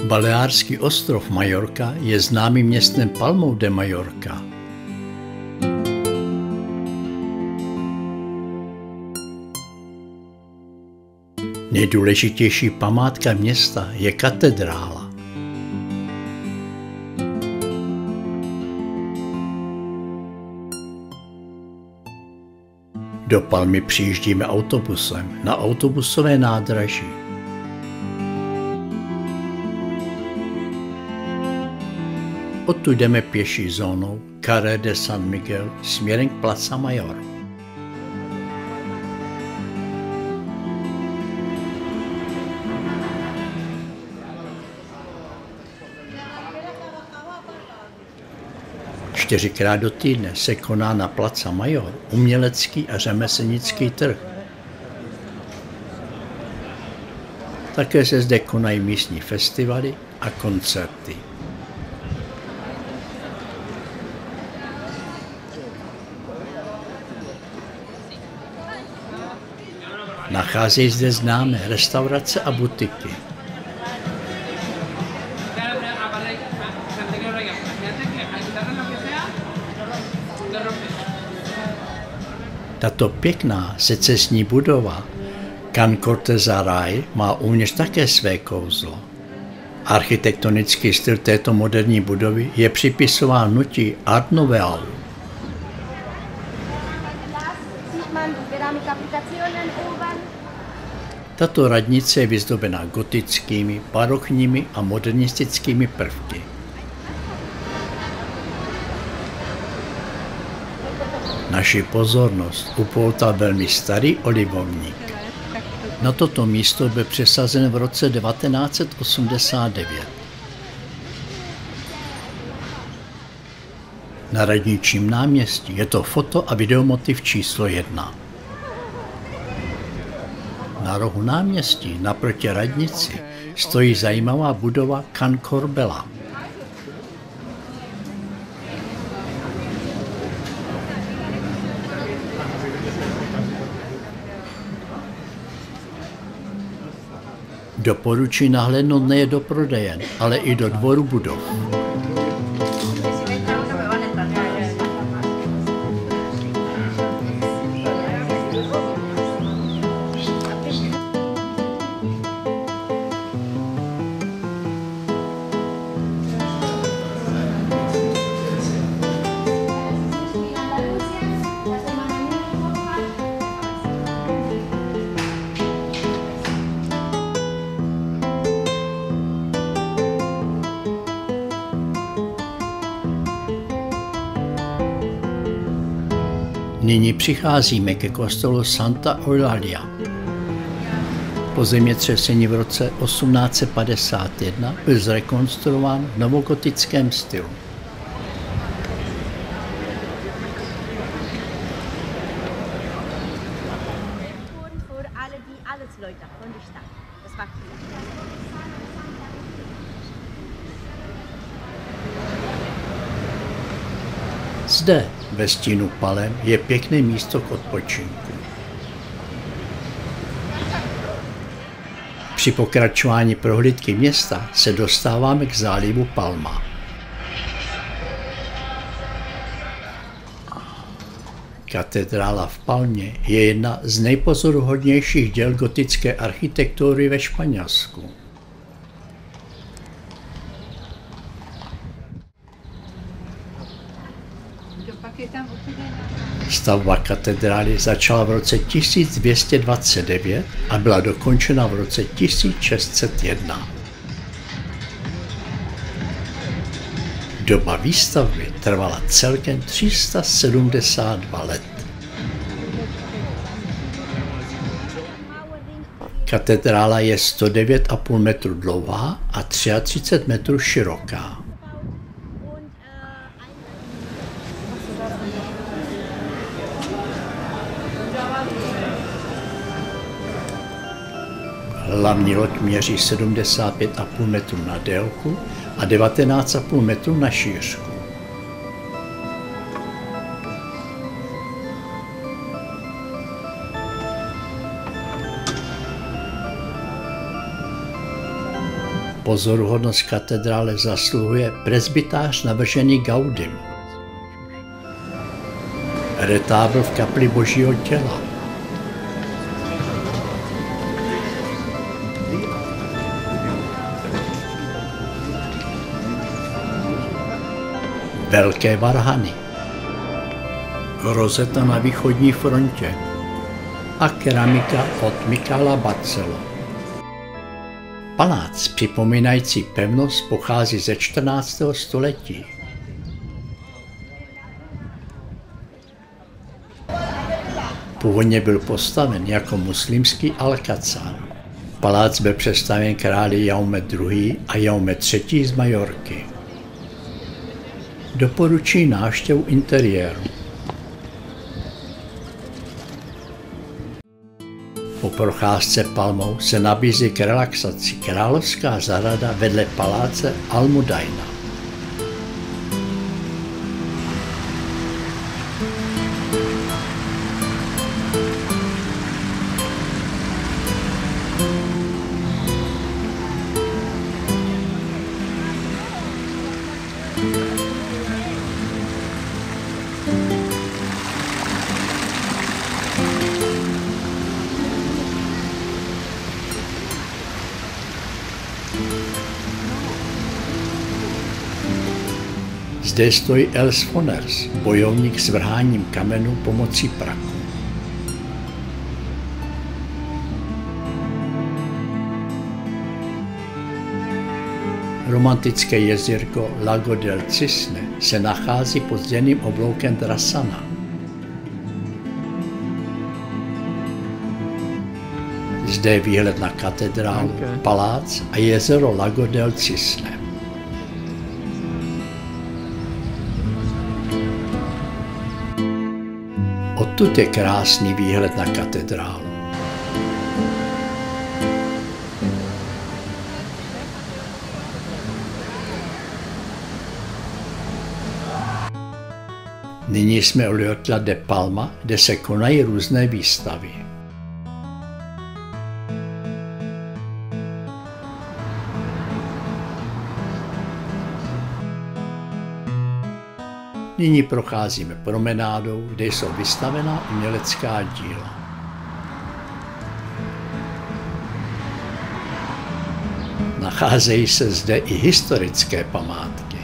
Baleárský ostrov Majorka je známým městem Palmou de Mallorca. Nejdůležitější památka města je katedrála. Do Palmy přijíždíme autobusem na autobusové nádraží. Odtud jdeme pěší zónou Carrer de San Miguel směrem k Plaza Mayor. Čtyřikrát do týdne se koná na Plaza Mayor umělecký a řemeslnický trh. Také se zde konají místní festivaly a koncerty. Nacházejí zde známé restaurace a butiky. Tato pěkná secesní budova Can Cortez-Aray má uvnitř také své kouzlo. Architektonický styl této moderní budovy je připisován hnutí Art Nouveau. Tato radnice je vyzdobená gotickými, barokními a modernistickými prvky. Naši pozornost upoutal velmi starý olivovník. Na toto místo byl přesazen v roce 1989. Na radničním náměstí je to foto- a videomotiv číslo 1. Na rohu náměstí naproti radnici stojí zajímavá budova Can Corbella. Doporučuji nahlédnout nejen do prodejen, ale i do dvoru budov. Nyní přicházíme ke kostelu Santa Eulalia. Po zemětřesení v roce 1851 byl zrekonstruován v novogotickém stylu. Zde ve stínu palem je pěkné místo k odpočinku. Při pokračování prohlídky města se dostáváme k zálivu Palma. Katedrála v Palmě je jedna z nejpozoruhodnějších děl gotické architektury ve Španělsku. Stavba katedrály začala v roce 1229 a byla dokončena v roce 1601. Doba výstavby trvala celkem 372 let. Katedrála je 109,5 metru dlouhá a 33 metrů široká. Hlavní loď měří 75,5 metru na délku a 19,5 metru na šířku. pozoruhodnost katedrále zasluhuje presbytář navržený Gaudym. Retábl v kapli Božího těla. Velké varhany. Rozeta na východní frontě a keramika od Michala Barcelo. Palác připomínající pevnost pochází ze 14. století. Původně byl postaven jako muslimský alcázar. Palác byl přestavěn králi Jaume II. A Jaume III. Z Majorky. Doporučuji návštěvu interiéru. Po procházce Palmou se nabízí k relaxaci královská zahrada vedle paláce Almudaina. Zde stojí Els Foners, bojovník s vrháním kamenů pomocí praku. Romantické jezírko Lago del Cisne se nachází pod zděným obloukem Drassana. Zde je výhled na katedrálu, palác a jezero Lago del Cisne. Odtud je krásný výhled na katedrálu. Nyní jsme u Llotja de Palma, kde se konají různé výstavy. Nyní procházíme promenádou, kde jsou vystavená umělecká díla. Nacházejí se zde i historické památky.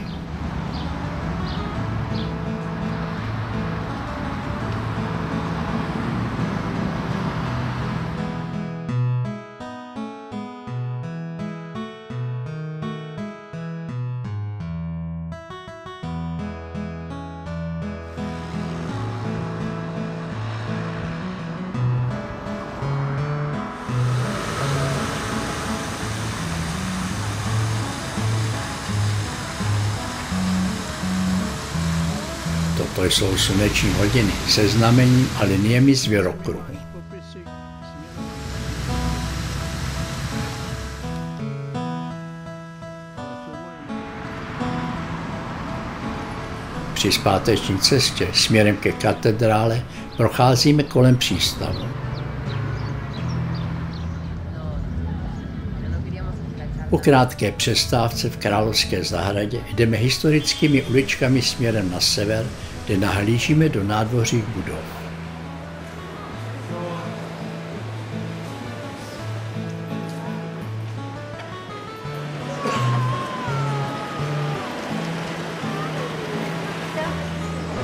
To jsou sluneční hodiny se znamením a liniemi zvěrokruhu. Při zpáteční cestě směrem ke katedrále procházíme kolem přístavu. Po krátké přestávce v Královské zahradě jdeme historickými uličkami směrem na sever, kde nahlížíme do nádvoří budov.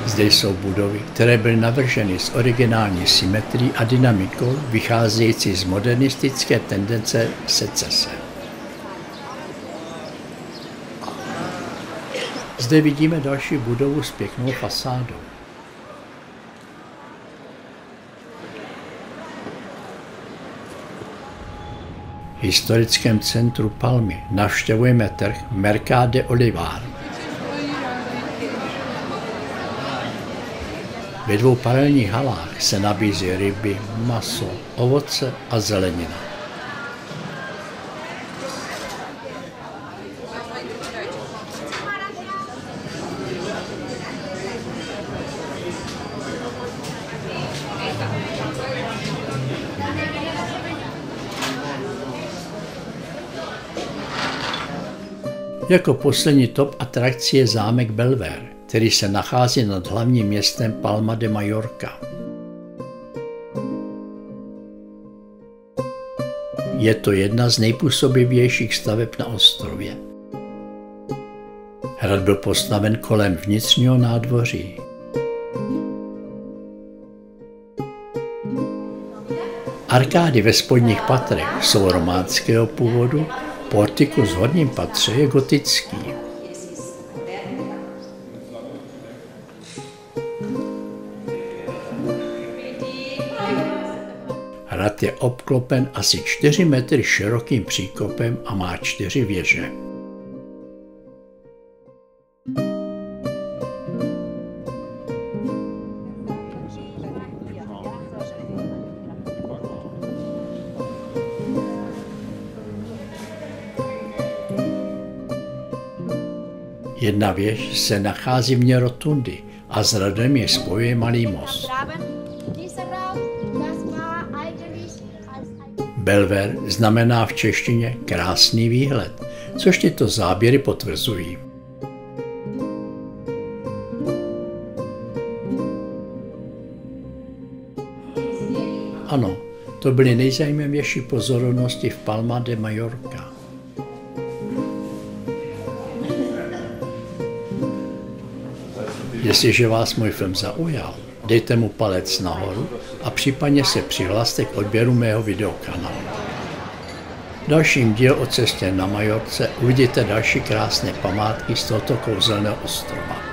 Zde jsou budovy, které byly navrženy s originální symetrií a dynamikou, vycházející z modernistické tendence secese. Zde vidíme další budovu s pěknou fasádou. V historickém centru Palmy navštěvujeme trh Mercat de Olivar. Ve dvou paralelních halách se nabízí ryby, maso, ovoce a zelenina. Jako poslední top atrakcí je zámek Belver, který se nachází nad hlavním městem Palma de Mallorca. Je to jedna z nejpůsobivějších staveb na ostrově. Hrad byl postaven kolem vnitřního nádvoří. Arkády ve spodních patrech jsou románského původu, portikus v horním patře je gotický. Hrad je obklopen asi 4 metry širokým příkopem a má 4 věže. Jedna věž se nachází vně rotundy a s hradem je spojuje malý most. Belver znamená v češtině krásný výhled, což tyto záběry potvrzují. Ano, to byly nejzajímavější pozornosti v Palma de Mallorca. Jestliže vás můj film zaujal, dejte mu palec nahoru a případně se přihlaste k odběru mého videokanálu. V dalším dílu o cestě na Majorce uvidíte další krásné památky z tohoto kouzelného ostrova.